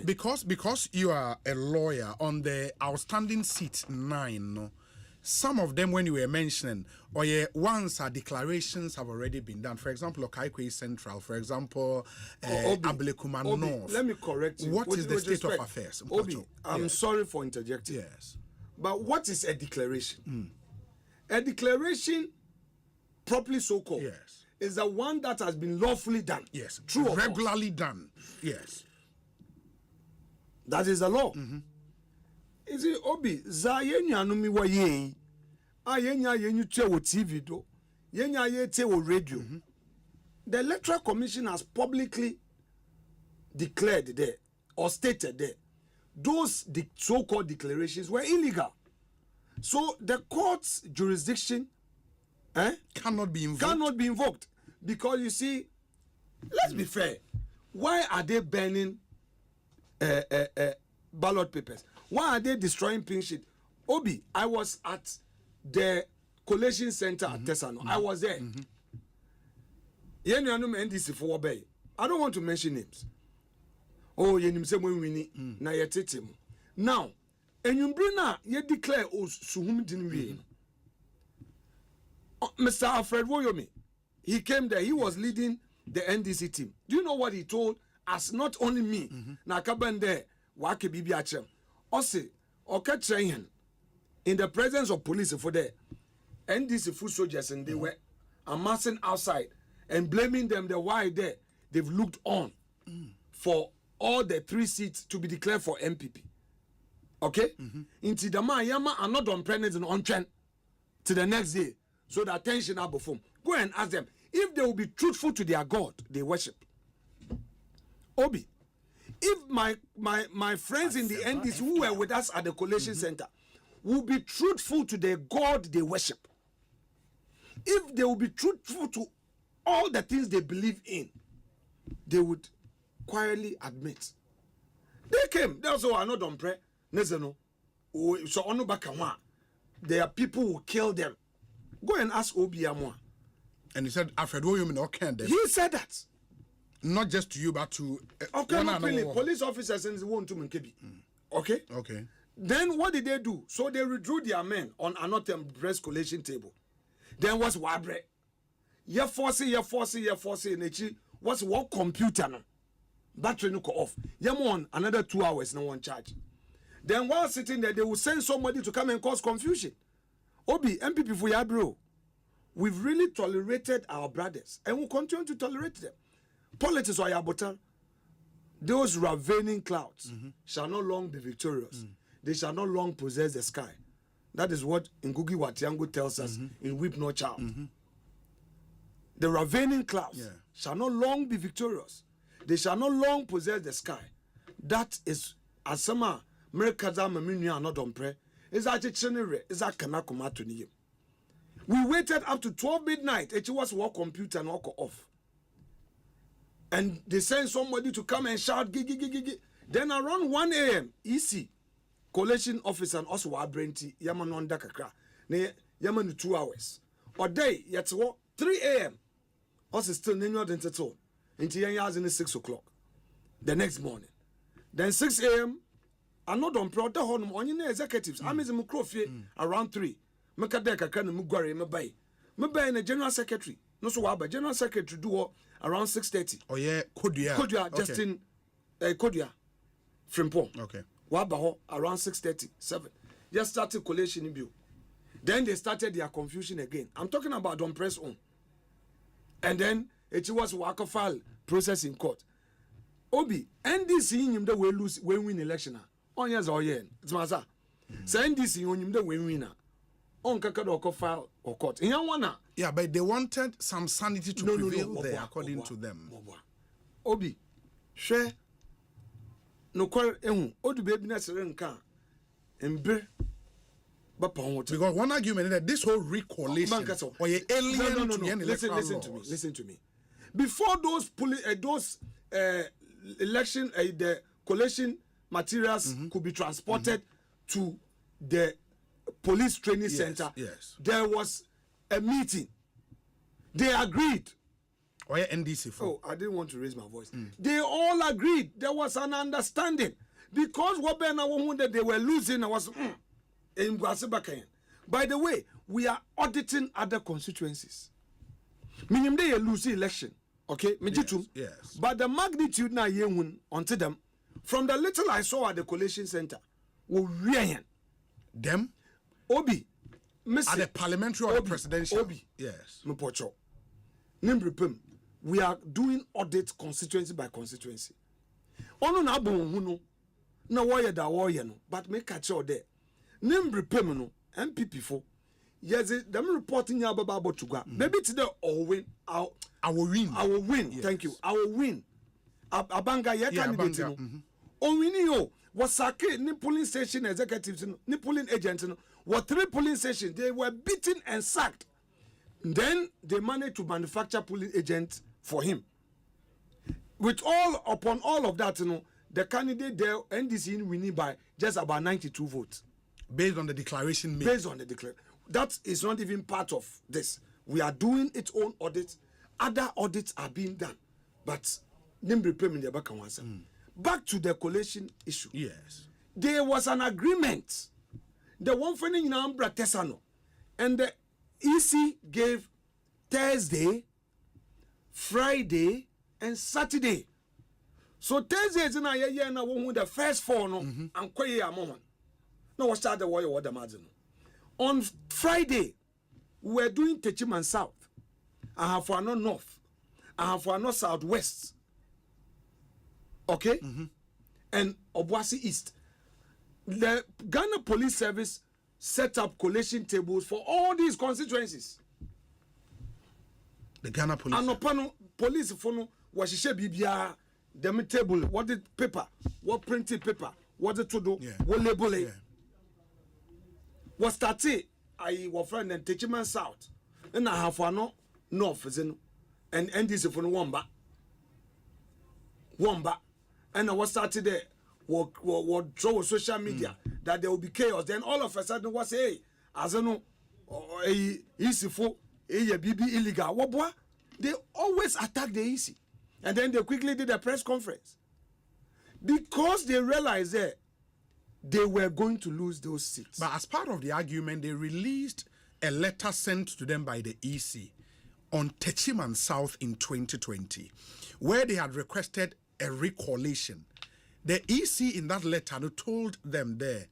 Because you are a lawyer on the outstanding seat 9, no? Some of them, when you were mentioning, or once declarations have already been done. For example, Okaikwe Central, for example, Ablekuma North. Let me correct you. What is the state of affairs? Obi, I'm sorry for interjecting. Yes. But what is a declaration? A declaration, properly so called, yes, is the one that has been lawfully done. Yes. True. Regularly done. Yes. That is the law. Is it Obi? Zayenya no mi wa ye. Ayenya yenyu che wo TV do. Yenya ye te wo radio. The Electoral Commission has publicly declared there or stated there those so-called declarations were illegal. So the court's jurisdiction cannot be invoked. Cannot be invoked because you see, let's be fair. Why are they burning ballot papers? Why are they destroying pink sheet? Obi, I was at the collation center at Tesano. I was there. NDC for Bay. I don't want to mention names. Oh, you say we win na yetete. Now, and you bring na ye declare suhum dinwi. Mr. Alfred Woyomi, he came there. He was leading the NDC team. Do you know what he told us? Not only me. Na kabende wake bibi achem. Ose okay in the presence of police for there. NDC foot soldiers and they were amassing outside and blaming them the why there. They've looked on for all the 3 seats to be declared for MPP. Okay? Into the man yama are not on pregnant and on trend to the next day. So the attention are before. Go and ask them if they will be truthful to their God they worship. Obi, if my friends in the NDC who were with us at the collation center will be truthful to their God they worship, if they will be truthful to all the things they believe in, they would quietly admit. They came. They also are not on prayer. So there are people who kill them. Go and ask Obi Amwa. And he said, Alfred William no can. He said that. Not just to you, but to okay, not really. Police officers and won't to Mkebi. Okay? Okay. Then what did they do? So they withdrew their men on another breast collation table. Then what's Wabre? Ye force, and what's what computer no? Battery no go off. On another 2 hours, no one charge. Then while sitting there, they will send somebody to come and cause confusion. Obi, MPP for ya bro. We've really tolerated our brothers and we'll continue to tolerate them. Politics or yabotan, those ravening clouds shall not long be victorious. They shall not long possess the sky. That is what Ngugi Watiango tells us in Weep No Child. The ravening clouds shall not long be victorious. They shall not long possess the sky. That is Asama Merkaza Maminia not on prayer. Is that chenere? Is that kanakuma to niyim? We waited up to 12 midnight. It was work computer and walk off. And they sent somebody to come and shout gigi. Then around 1 a.m. EC collation officer and also Wabrenti Yaman on Dakakra. Ne Yaman 2 hours. Or day yet 3 a.m. Also still Nino Dentaton. Into Yan in 6 o'clock. The next morning. Then 6 a.m. I'm not on proud honum on your executives. I'm in Mukrofi around 3. Makadeka can Mugari Mabay. Mabay and the general secretary. No so but general secretary do around 6:30. Oh yeah, Kodia Justin Kodia Frimpong. Okay. Wabaho around 6:30, 7. Just started collation in bill. Then they started their confusion again. I'm talking about Don Press on. And then it was Waka file process in court. Obi, NDC him the way lose when win election. On years or yen. It's maza. So NDC on him the way winner. On Kakado file or court. In Yawana. Yeah, but they wanted some sanity to prevail there, according to them. Obi, share no quarrel. Odu baby Nasserenka and beer. Because one argument is that this whole recoalition or your alien listen to me. Before those election the collation materials could be transported to the police training center. Yes. There was a meeting. They agreed. Or NDC for. Oh, I didn't want to raise my voice. They all agreed. There was an understanding. Because what that they were losing, I was by the way, we are auditing other constituencies. Meaning they lose the election. Okay? Yes. But the magnitude na onto them, from the little I saw at the collation center, Them? Obi. At the parliamentary or the presidential? Obi. Yes. Mpocho. We are doing audit constituency by constituency. Ono na abon na warrior da warrior no, but make catch all there. Nimbripem no, MPP for. Yes, them reporting ya baba botugwa. Maybe today or win. I will win. Yes. Thank you. I will win. Abanga ya candidate no. Onwini yo was sake ni polling station executives no, ni polling agents no. What 3 polling stations they were beaten and sacked. Then they managed to manufacture polling agents for him. With upon all of that, the candidate there, NDC winning by just about 92 votes. Based on the declaration made. Based on the declaration. That is not even part of this. We are doing its own audits. Other audits are being done. But, back to the collation issue. Yes. There was an agreement. The one for Nambra Tesano. And the EC gave Thursday, Friday, and Saturday. So Thursday is na the first 4 no and kwaye amon. No was start the warrior the margin. On Friday, we were doing Techiman South. I have for no north. I have for no southwest. Okay? And Obuasi East. The Ghana Police Service set up collation tables for all these constituencies. The Ghana Police. And upon police phone was she bibia them table, what the paper, what printed paper, what the to do, what label it. Was started I was friend and Techiman South. And I have for no north and NDC for Wamba. And I was started there. What draw social media that there will be chaos. Then all of a sudden was as I know easy for BB illegal. What boy? They always attack the EC. And then they quickly did a press conference. Because they realized that they were going to lose those seats. But as part of the argument, they released a letter sent to them by the EC on Techiman South in 2020, where they had requested a recollation. The EC in that letter told them there,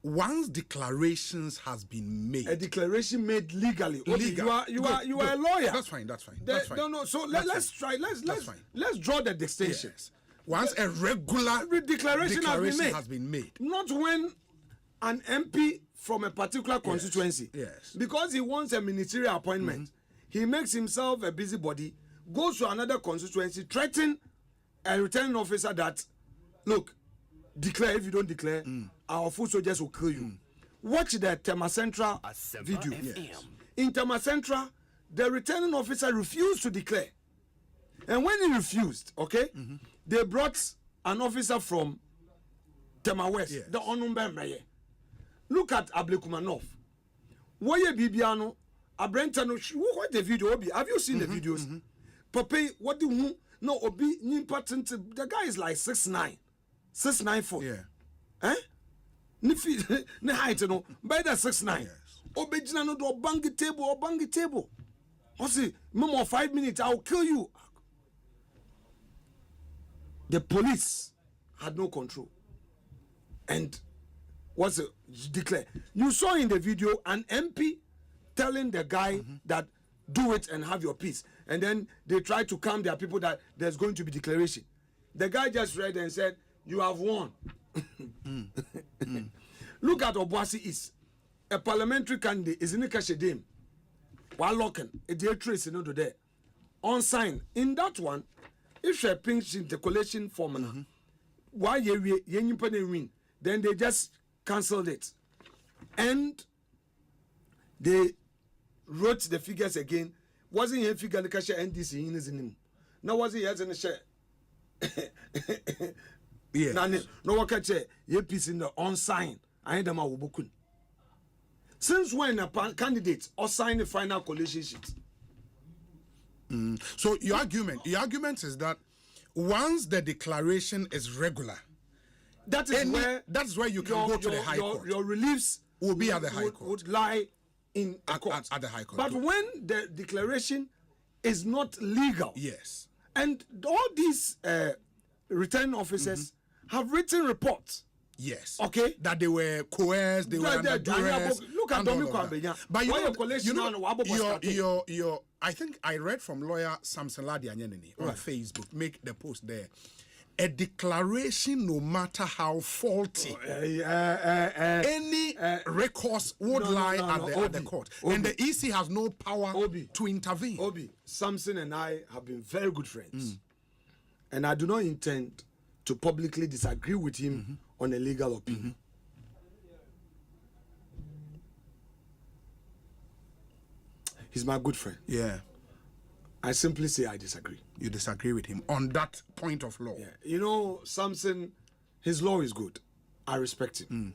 once declarations has been made, a declaration made legally. Okay, you are a lawyer. That's fine. No. So let's try. Let's draw the distinction. Yes. Once a regular declaration has been made, not when an MP from a particular constituency, yes. because he wants a ministerial appointment, he makes himself a busybody, goes to another constituency, threaten a returning officer that, look, declare. If you don't declare, our foot soldiers will kill you. Watch the Tema Central video. Yes. In Tema Central, the returning officer refused to declare. And when he refused, they brought an officer from Tema West, the Onumbe Meye. Look at Ablekumanov. Woye Bibiano, Abrentano, what the video Obi? Have you seen the videos? Pape, what do you know? Obi, important. The guy is like 6'9", 6'9" Yeah. Eh? Ne height no, by the 6'9". Obi jina no do bangi table. I say, more 5 minutes, I'll kill you. The police had no control. And what's it declared? You saw in the video an MP telling the guy that do it and have your peace. And then they try to calm their people that there's going to be declaration. The guy just read and said, you have won. Look at Obuasi East. A parliamentary candidate is in the Kashedem. While locking, a dear trace in there. On sign. In that one, if she pinch in the collation formula, why you win, then they just cancelled it. And they wrote the figures again. Wasn't here figure the cash NDC in his name. Now was he has in the share. Yeah. No one catch a piece in the on sign. I ain't them bukun. Since when a candidate or sign the final collation sheet? So your argument is that once the declaration is regular, that is where you can go to the High Court. Your reliefs will be at the High Court. Would lie in a court. At the High Court. But when the declaration is not legal, yes, and all these returning officers have written reports. Yes. Okay. That they were coerced, they were under duress. Look at Dominic Kwabenya. But your I think I read from lawyer st0len on Facebook, make the post there. A declaration, no matter how faulty, any recourse would lie at the court. And the EC has no power to intervene. Samson and I have been very good friends. And I do not intend to publicly disagree with him on a legal opinion. He's my good friend. Yeah. I simply say I disagree. You disagree with him on that point of law. Yeah. You know, Samson, his law is good. I respect him.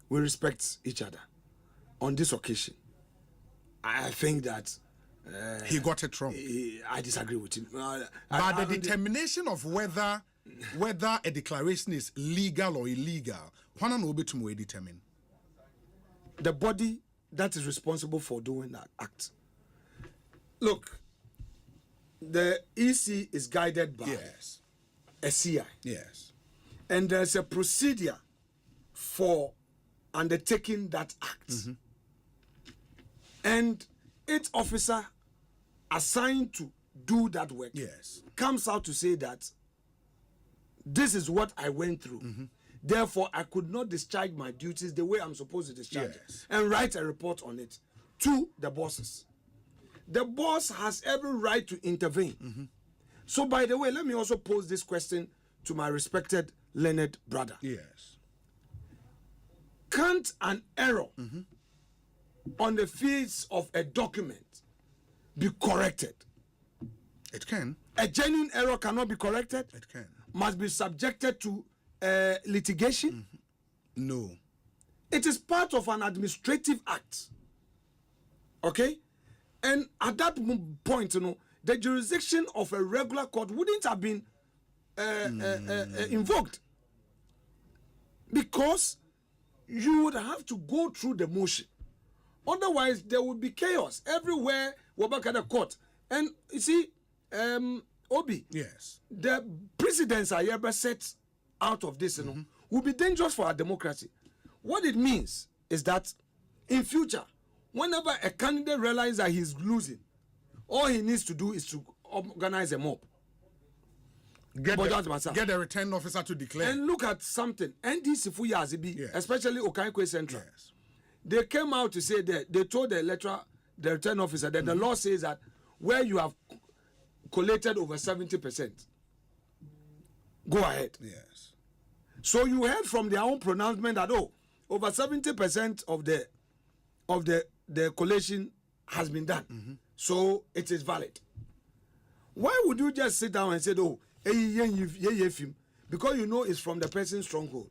We respect each other. On this occasion, I think that he got it wrong. I disagree with him. But the determination of whether a declaration is legal or illegal, when will be to determine? The body that is responsible for doing that act. Look, the EC is guided by a CI. Yes. And there's a procedure for undertaking that act. And each officer assigned to do that work comes out to say that this is what I went through. Therefore, I could not discharge my duties the way I'm supposed to discharge it, and write a report on it to the bosses. The boss has every right to intervene. So, by the way, let me also pose this question to my respected learned brother. Yes. Can't an error on the face of a document be corrected? It can. A genuine error cannot be corrected? It can. Must be subjected to litigation? No. It is part of an administrative act. Okay? And at that point, you know, the jurisdiction of a regular court wouldn't have been invoked. Because you would have to go through the motion. Otherwise, there would be chaos everywhere we're back at the court. And you see, Obi, yes, the precedents I ever set out of this, you know, will be dangerous for our democracy. What it means is that in future, whenever a candidate realizes that he's losing, all he needs to do is to organize a mob. Get the return officer to declare. And look at something. NDC Fuyazibi, especially Okaikwe Central. Yes. They came out to say that they told the return officer that the law says that where you have collated over 70%, go ahead. Yes. So you heard from their own pronouncement that over 70% of the collation has been done. So it is valid. Why would you just sit down and say, because you know it's from the person's stronghold?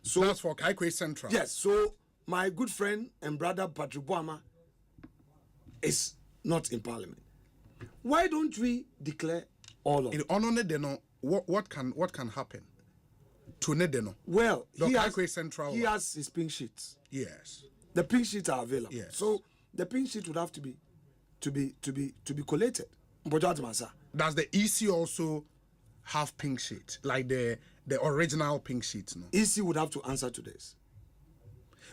So that's for Kaikwe Central. Yes. So my good friend and brother Patrick Boama is not in parliament. Why don't we declare all of it? What can happen to Nedeno? Well, he has his pink sheets. Yes. The pink sheets are available. Yes. So the pink sheet would have to be collated. Does the EC also have pink sheet, like the original pink sheets? No. EC would have to answer to this.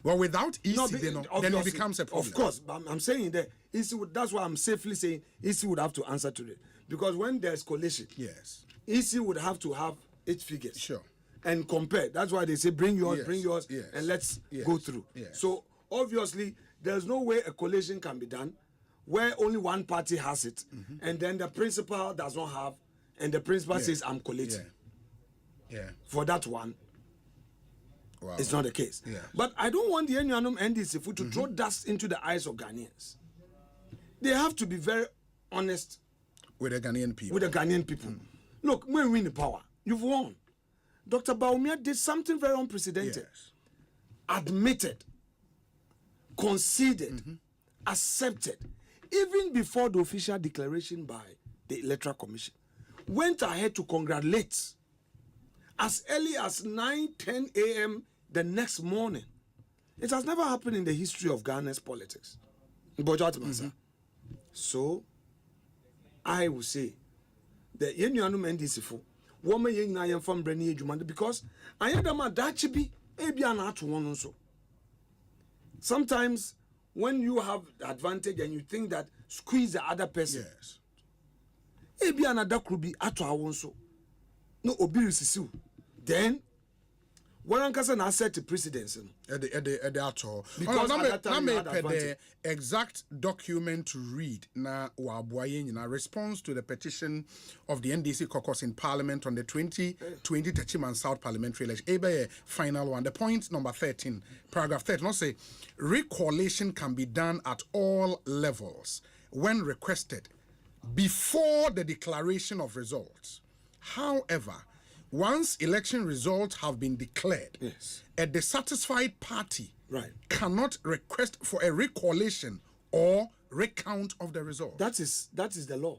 Well, without EC, then it becomes a problem. Of course, but I'm saying that EC would, that's why I'm safely saying EC would have to answer to it. Because when there's collation, yes, EC would have to have its figures. Sure. And compare. That's why they say bring yours, yes, and let's yes, go through. Yes. So obviously, there's no way a collation can be done where only one party has it, and then the principal does not have, and the principal says, I'm collating. Yeah. For that one, it's not the case. Yeah. But I don't want the NDC to throw dust into the eyes of Ghanaians. They have to be very honest with the Ghanaian people. Look, when we win the power, you've won. Dr. Bawumia did something very unprecedented. Yes. Admitted, conceded, accepted, even before the official declaration by the Electoral Commission, went ahead to congratulate as early as 9:10 a.m. the next morning. It has never happened in the history of Ghana's politics. So, I will say that Yenuanum NDC for woman yen I am from Brenny Jumanda because I am a dachibi, ebiana one so. Sometimes when you have the advantage and you think that squeeze the other person, yes, ebiana that could be at our so. No obirisisu. Then one can asset to precedence at the actual because at that time you had the advantage. exact document to read na waboye in response to the petition of the NDC caucus in Parliament on the 2020 Techiman South Parliamentary election. Ebe final one. The point number 13, paragraph 13. Not say recollation can be done at all levels when requested before the declaration of results. However, once election results have been declared, Yes. a dissatisfied party Right. cannot request for a recollation or recount of the result. That is the law.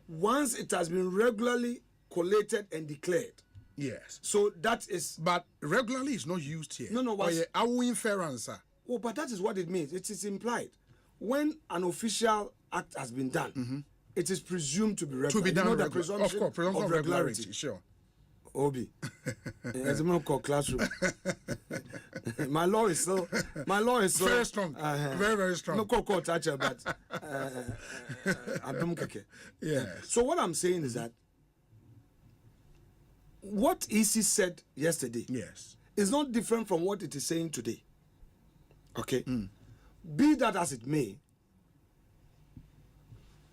Once it has been regularly collated and declared. Yes. So that is But regularly is not used here. No, what's- Our inference, sir. oh, but that is what it means. It is implied. When an official act has been done, it is presumed to be regular. To be done You know the regular. Of presumption course, presumption of regularity. sure. Obi, as a called classroom. My law is so Very strong. Very, very strong. No call toucher, but Abdum Keke. Yes. So what I'm saying is that what EC said yesterday Yes. is not different from what it is saying today. Okay? Be that as it may,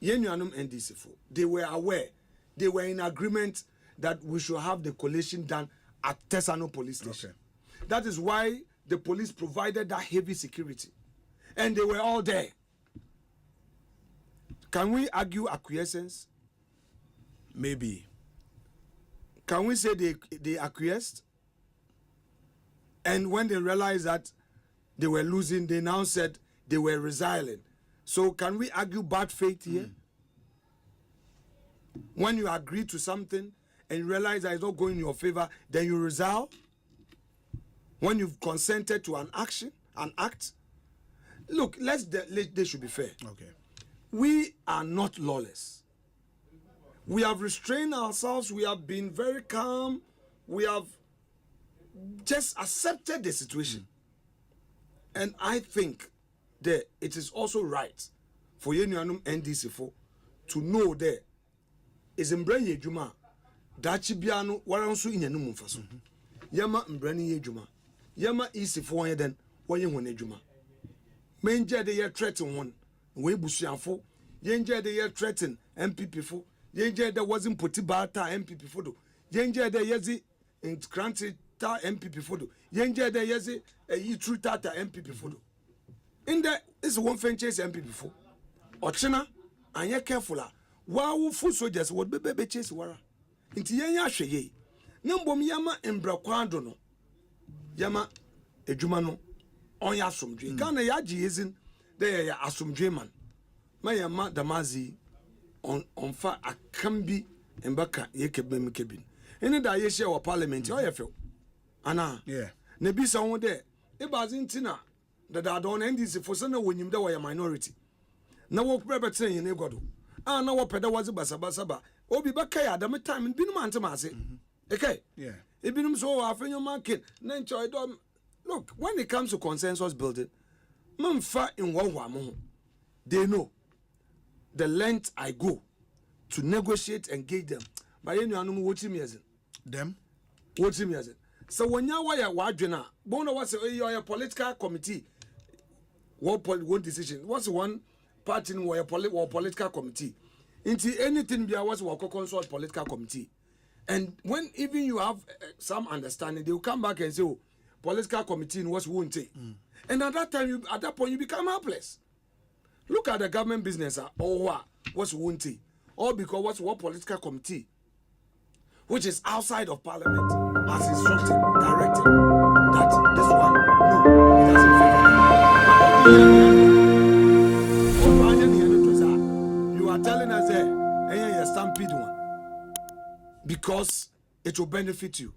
Yenuanum NDC, they were aware, they were in agreement that we should have the collation done at Tesano police station. Okay. That is why the police provided that heavy security. And they were all there. Can we argue acquiescence? Maybe. Can we say they acquiesced? And when they realized that they were losing, they now said they were resilient. So can we argue bad faith here? When you agree to something and you realize that it's not going in your favor, then you resolve. When you've consented to an act. Look, they should be fair. Okay. We are not lawless. We have restrained ourselves. We have been very calm. We have just accepted the situation. And I think that it is also right for Yenuanum NDC to know that is Mbrenye Juma dachi biano waranso inyanu mumfaso. Yama Mbrenye Juma. Yama isi for one then when you want Juma. Menja de ye threaten one. We busianfo. Yenja de ye threaten MPP fo. Yenja de wasn't potibata MPP fo do. Yenja de yezi in granted ta MPP fo do. Yenja de yezi yitru tata MPP fo do. In there is one fan chase MPP fo. Ochina anya careful ah. Wow, full soldiers would be chase wara. Inti yenya hweye. Nambom yama embrakwando no. Yama ejuma no onya asomdwe. Kana ya jiyezin de ya asomdwe man. Ma yama damazi onfa akambi embaka yekebem kebin. Ene da ye share wa parliament o ye fe. Ana. Yeah. Ne bisa won de e bazin tina da don NDC for say na wonyim de wa minority. Na wo prebetre yin egodo. Na wo peda wazi basabasaba. Obi baka ya da time binum antema ase. Okay. Yeah. Ibinum so afenyo market na enjoy do. Look, when it comes to consensus building, mamfa in mo. They know the length I go to negotiate and engage them. But you know what me as Them? what me as so when you wire wadwena, bono was a political committee. One decision. What's one party in a political committee? Into anything be was a consult political committee. And when even you have some understanding, they will come back and say, oh, political committee was won't take. And at that time, at that point, you become helpless. Look at the government business, or what's won't take. All because what's what political committee, which is outside of parliament, has instructed, directed that this one, no, it doesn't favor them. You are telling us there, and you're because it will benefit you.